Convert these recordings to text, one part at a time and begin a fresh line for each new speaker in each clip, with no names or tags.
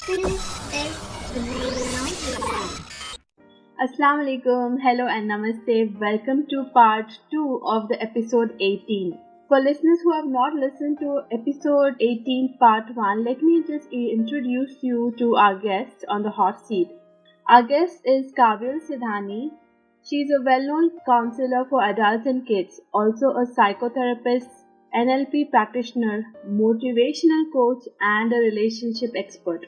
Assalamu alaikum, hello and namaste. Welcome to part 2 of the episode 18. For listeners who have not listened to episode 18 part 1, let me just introduce you to our guest on the hot seat. Our guest is Kavil Sidhani. She is a well-known counselor for adults and kids, also a psychotherapist, NLP practitioner, motivational coach and a relationship expert.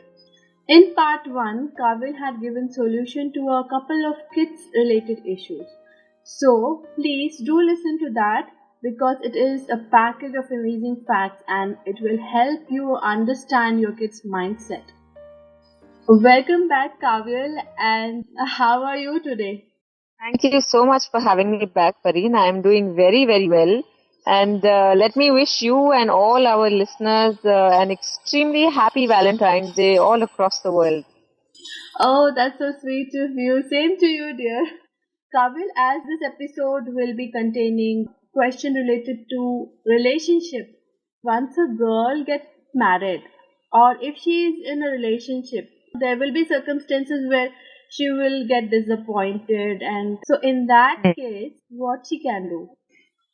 In part 1, Kavil had given solution to a couple of kids related issues. So please do listen to that because it is a package of amazing facts and it will help you understand your kids' mindset. Welcome back, Kavil, and how are you today?
Thank you so much for having me back, Pareen. I am doing very, very well. And let me wish you and all our listeners an extremely happy Valentine's Day all across the world.
Oh, that's so sweet of you. Same to you, dear. Kavil, as this episode will be containing question related to relationship. Once a girl gets married or if she is in a relationship, there will be circumstances where she will get disappointed and so in that case, what she can do?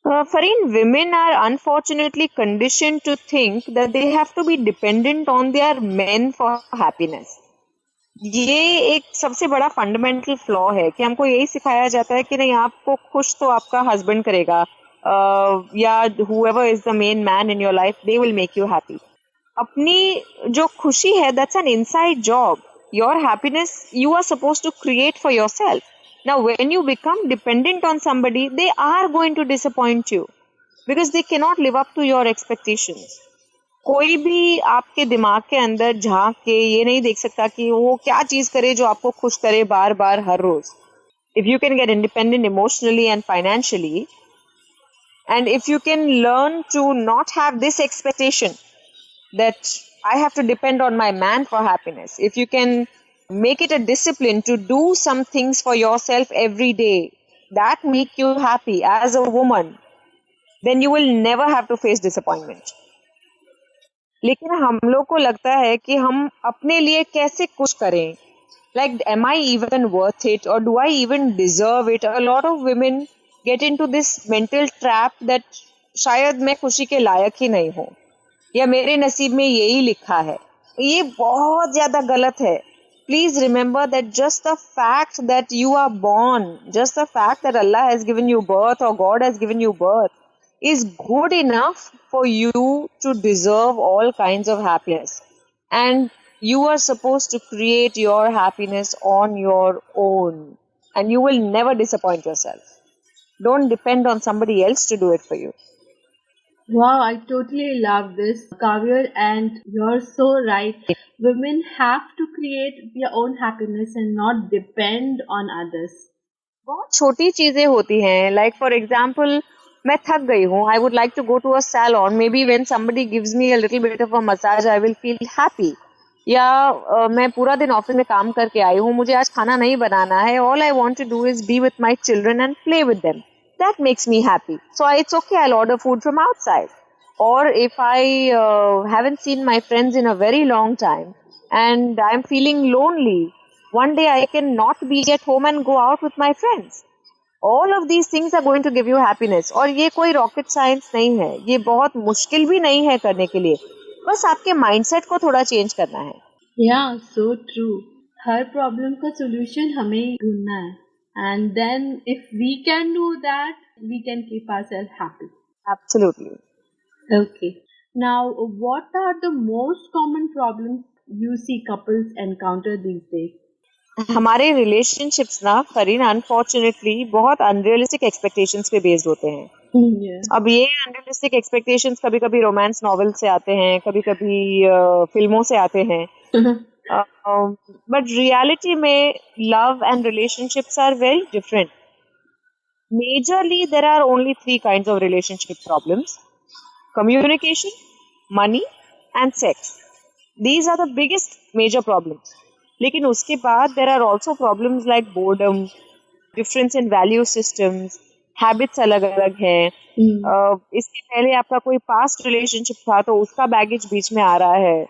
Fareen, women are unfortunately conditioned to think that they have to be dependent on their men for happiness. ये एक सबसे बड़ा fundamental flaw है कि हमको यही सिखाया जाता है कि नहीं, आपको खुश तो आपका हस्बैंड करेगा, या whoever is the main man in your life, they will make you happy. अपनी जो खुशी है, that's an inside job. Your happiness you are supposed to create for yourself. Now when you become dependent on somebody, they are going to disappoint you because they cannot live up to your expectations. कोई भी आपके दिमाग के अंदर झांक के ये नहीं देख सकता कि वो क्या चीज करे जो आपको खुश करे बार बार हर रोज. If you can get independent emotionally and financially, and if you can learn to not have this expectation that I have to depend on my man for happiness, if you can make it a discipline to do some things for yourself every day that make you happy as a woman, then you will never have to face disappointment. लेकिन हम लोग को लगता है कि हम अपने लिए कैसे कुछ करें, like am I even worth it or do I even deserve it? A lot of women get into this mental trap that शायद मैं खुशी के लायक ही नहीं हूँ या मेरे नसीब में यही लिखा है. ये बहुत ज्यादा गलत है. Please remember that just the fact that you are born, just the fact that Allah has given you birth or God has given you birth is good enough for you to deserve all kinds of happiness. And you are supposed to create your happiness on your own. And you will never disappoint yourself. Don't depend on somebody else to do it for you.
Wow, I totally love this, Kavir, and you're so right. Women have to create their own happiness and not depend on others.
बहुत छोटी चीजें होती हैं. Like for example, मैं थक गई हूँ. I would like to go to a salon. Maybe when somebody gives me a little bit of a massage, I will feel happy. या मैं पूरा दिन ऑफिस में काम करके आई हूँ, मुझे आज खाना नहीं बनाना है. All I want to do is be with my children and play with them. That makes me happy. So it's okay, I'll order food from outside. Or if I haven't seen my friends in a very long time and I'm feeling lonely, one day I can not be at home and go out with my friends. All of these things are going to give you happiness. और ये कोई rocket science नहीं है. ये बहुत मुश्किल भी नहीं है करने के लिए. बस आपके mindset को थोड़ा change करना है.
Yeah, so true. हर problem का solution हमें ढूंढना है. And then if we can do that, we can keep ourselves happy.
Absolutely.
Okay. Now, what are the most common problems you see couples encounter these days?
हमारे relationships ना Fareen unfortunately बहुत unrealistic expectations पे based होते हैं.
Yeah.
अब ये unrealistic expectations कभी कभी romance novel से आते हैं, कभी कभी फिल्मों से आते हैं. But reality में love and relationships are very different. Majorly there are only 3 kinds of relationship problems: communication, money and sex. These are the biggest major problems. लेकिन उसके बाद there are also problems like boredom, difference in value systems, habits अलग अलग हैं. इसके पहले आपका कोई पास्ट रिलेशनशिप था तो उसका बैगेज बीच में आ रहा है.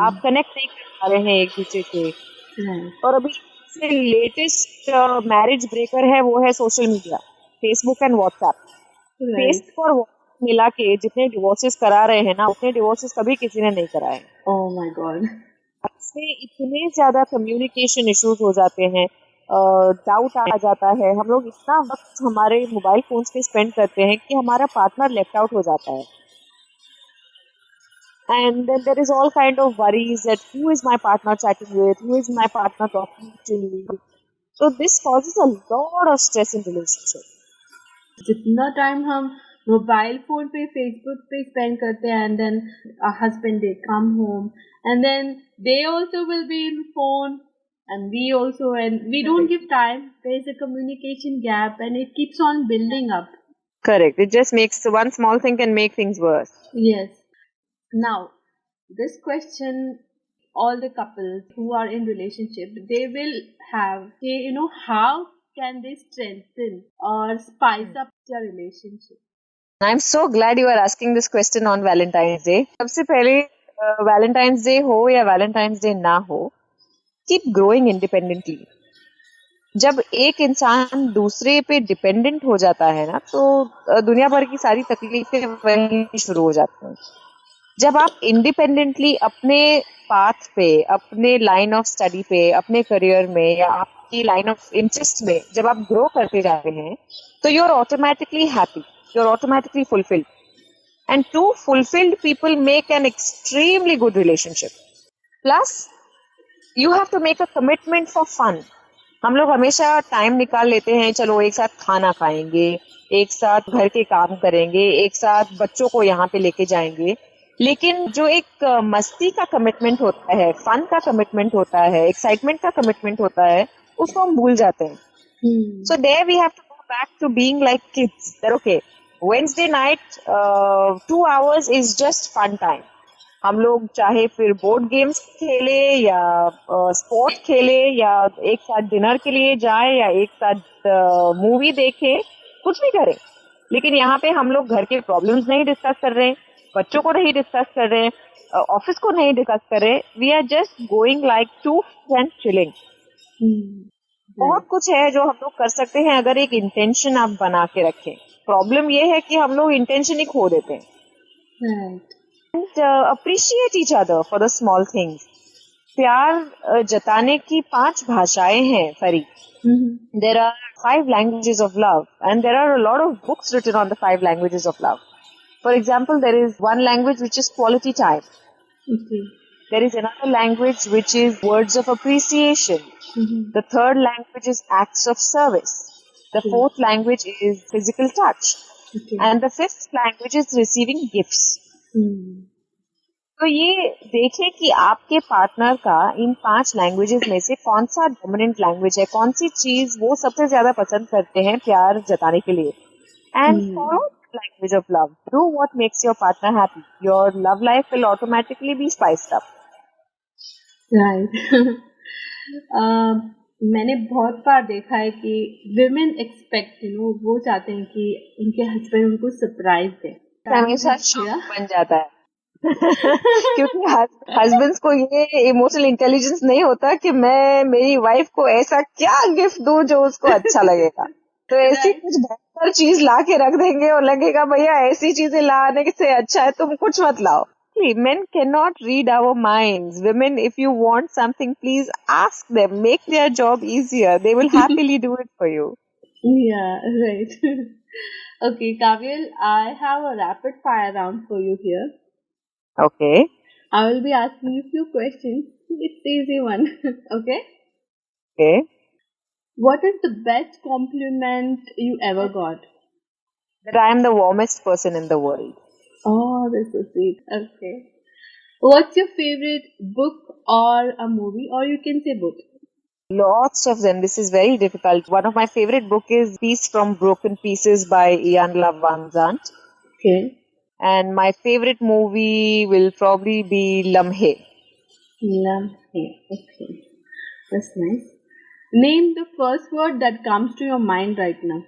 आप कनेक्ट नहीं कर पा रहे हैं एक दूसरे से. और अभी से लेटेस्ट मैरिज ब्रेकर है वो है social media, Facebook and WhatsApp. Facebook और व्हाट्सएप मिला के जितने डिवोर्सेस करा रहे हैं ना, उतने डिवोर्सेस कभी किसी ने नहीं कराए.
Oh my God.
इससे इतने ज्यादा कम्युनिकेशन इश्यूज हो जाते हैं, डाउट आ जाता है. हम लोग इतना वक्त हमारे मोबाइल फोन्स पे स्पेंड करते हैं कि हमारा पार्टनर लेफ्ट आउट हो जाता है. And then there is all kind of worries that who is my partner chatting with, who is my partner talking to. So this causes a lot of stress in relationship.
जितना time हम mobile phone पे Facebook पे spend करते हैं, and then husband they come home and then they also will be in phone and we also, and we don't give time. There is a communication gap and it keeps on building up.
Correct. It just makes one small thing can make things worse.
Yes. Now, this question, all the couples who are in relationship, they will have, how can they strengthen or spice up their relationship?
I'm so glad you are asking this question on Valentine's Day. सबसे पहले Valentine's Day हो या Valentine's Day ना हो, keep growing independently. जब एक इंसान दूसरे पे डिपेंडेंट हो जाता है ना, तो दुनिया भर की सारी तकलीफें वहीं शुरू हो जाती हैं. जब आप इंडिपेंडेंटली अपने पाथ पे, अपने लाइन ऑफ स्टडी पे, अपने करियर में या आपकी लाइन ऑफ इंटरेस्ट में जब आप ग्रो करते जाते हैं, तो you are automatically happy, you are automatically fulfilled. And to fulfilled people make an extremely good relationship. Plus you have to make a commitment for fun. हम लोग हमेशा टाइम निकाल लेते हैं, चलो एक साथ खाना खाएंगे, एक साथ घर के काम करेंगे, एक साथ बच्चों को यहाँ पे लेके जाएंगे. लेकिन जो एक मस्ती का कमिटमेंट होता है, फन का कमिटमेंट होता है, एक्साइटमेंट का कमिटमेंट होता है, उसको हम भूल जाते हैं. So there we have to go back to being like kids. That okay, Wednesday night 2 hours is just fun time. हम लोग चाहे फिर बोर्ड गेम्स खेले या स्पोर्ट खेले या एक साथ डिनर के लिए जाए या एक साथ मूवी देखे, कुछ भी करें. लेकिन यहाँ पे हम लोग घर के प्रॉब्लम्स नहीं डिस्कस कर रहे हैं, बच्चों को नहीं डिस्कस कर रहे हैं, ऑफिस को नहीं डिस्कस कर रहे. We are just going like to friends chilling. बहुत कुछ है जो हम लोग कर सकते हैं अगर एक इंटेंशन आप बना के रखें. प्रॉब्लम ये है कि हम लोग इंटेंशन ही खो देते हैं. And appreciate each other for the small things. प्यार जताने की 5 भाषाएं हैं फरी. There are 5 languages of love and there are a lot of books written on the 5 languages of love. For example, there is one language which is quality time. There is another language which is words of appreciation. The third language is acts of service. The fourth language is physical touch. And the fifth language is receiving gifts. तो ये देखें कि आपके partner का इन 5 languages में से कौन सा डोमिनेंट लैंग्वेज है, कौन सी चीज वो सबसे ज्यादा पसंद करते हैं प्यार जताने के लिए. And follow language of love. Do what makes your partner happy. Your love life will automatically be spiced up.
Right. मैंने बहुत बार देखा है कि विमेन एक्सपेक्ट, वो चाहते हैं कि उनके हस्बैंड उनको सरप्राइज दे.
हमेशा शौक बन जाता है. क्योंकि हस्बैंड्स को ये इमोशनल इंटेलिजेंस नहीं होता कि मैं मेरी वाइफ को ऐसा क्या गिफ्ट दूं जो उसको अच्छा लगेगा. तो ऐसी कुछ बेहतर चीज ला के रख देंगे और लगेगा भैया ऐसी चीजें लाने से अच्छा है तुम कुछ मत लाओ. Men cannot read our minds. Women, if you want something, please ask them. Make their job easier. They will happily do it for you.
Yeah, right. Okay, Kavyal, I have a rapid fire round for you here.
Okay.
I will be asking you a few questions. It's easy one. Okay?
Okay.
What is the best compliment you ever got?
That I am the warmest person in the world.
Oh, that's so sweet. Okay. What's your favorite book or a movie, or you can say book?
Lots of them. This is very difficult. One of my favorite book is Peace from Broken Pieces by Ian Love Van Zandt.
Okay.
And my favorite movie will probably be Lamhe.
Lamhe. Okay. That's nice. Name the first word that comes to your mind right now.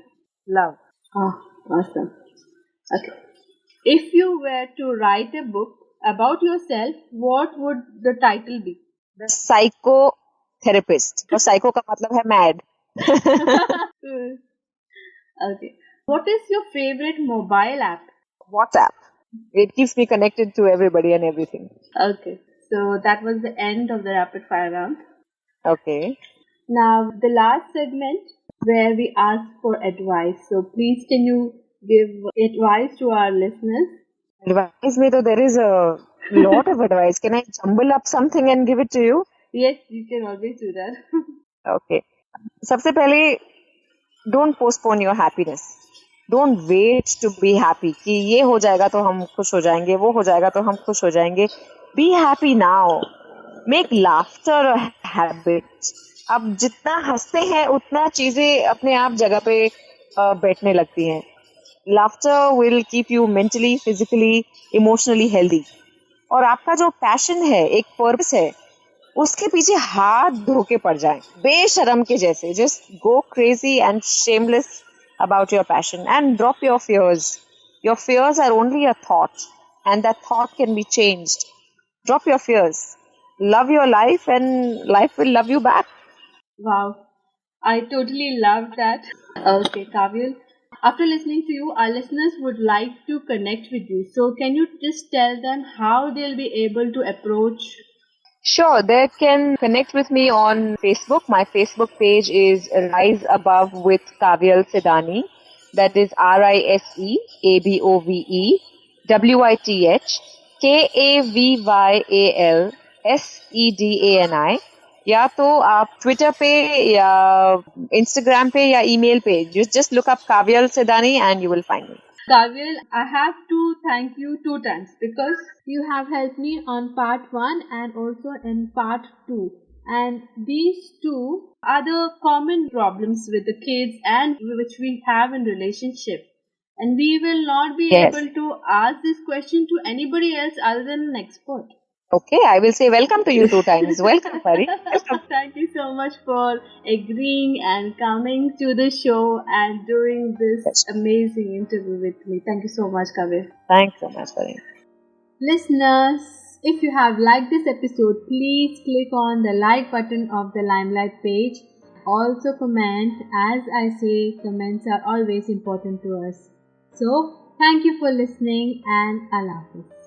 Love.
Ah, awesome. Okay. If you were to write a book about yourself, what would the title be?
The psychotherapist. और psycho का मतलब है mad.
Hmm. Okay. What is your favorite mobile app?
WhatsApp. It keeps me connected to everybody and everything.
Okay. So that was the end of the rapid fire round.
Okay.
Now, the last segment where we ask for advice. So please, can you give advice to our listeners?
Advice में तो there is a lot of advice. Can I jumble up something and give it to you?
Yes, you can always do that.
Okay. सबसे पहले don't postpone your happiness. Don't wait to be happy कि ये हो जाएगा तो हम खुश हो जाएंगे, वो हो जाएगा तो हम खुश हो जाएंगे. Be happy now. Make laughter a habit. अब जितना हंसते हैं उतना चीजें अपने आप जगह पे बैठने लगती हैं. Laughter will keep you mentally, physically, emotionally healthy. और आपका जो पैशन है, एक पर्पस है, उसके पीछे हाथ धो के पड़ जाएं बेशरम के जैसे. Just go crazy and shameless about your passion and drop your fears. Your fears are only a thought and that thought can be changed. Drop your fears. Love your life and life will love you back.
Wow, I totally love that. Okay, Kavil. After listening to you, our listeners would like to connect with you. So, can you just tell them how they'll be able to approach?
Sure, they can connect with me on Facebook. My Facebook page is Rise Above with Kavyal Sedani. That is RISEABOVE या तो आप Twitter पे या Instagram पे या email पे just look up Kavyal Sedani and you will find me.
Kavil, I have to thank you 2 times because you have helped me on part 1 and also in part 2. And these two are the common problems with the kids and which we have in relationship. And we will not be
Yes.
able to ask this question to anybody else other than an expert.
Okay, I will say welcome to you 2 times. Welcome, Pari. Welcome.
Thank you so much for agreeing and coming to the show and doing this amazing interview with me. Thank you so much, Kavir.
Thanks so much, Pari.
Listeners, if you have liked this episode, please click on the like button of the Limelight page. Also comment. As I say, comments are always important to us. So, thank you for listening and Allah Hafiz.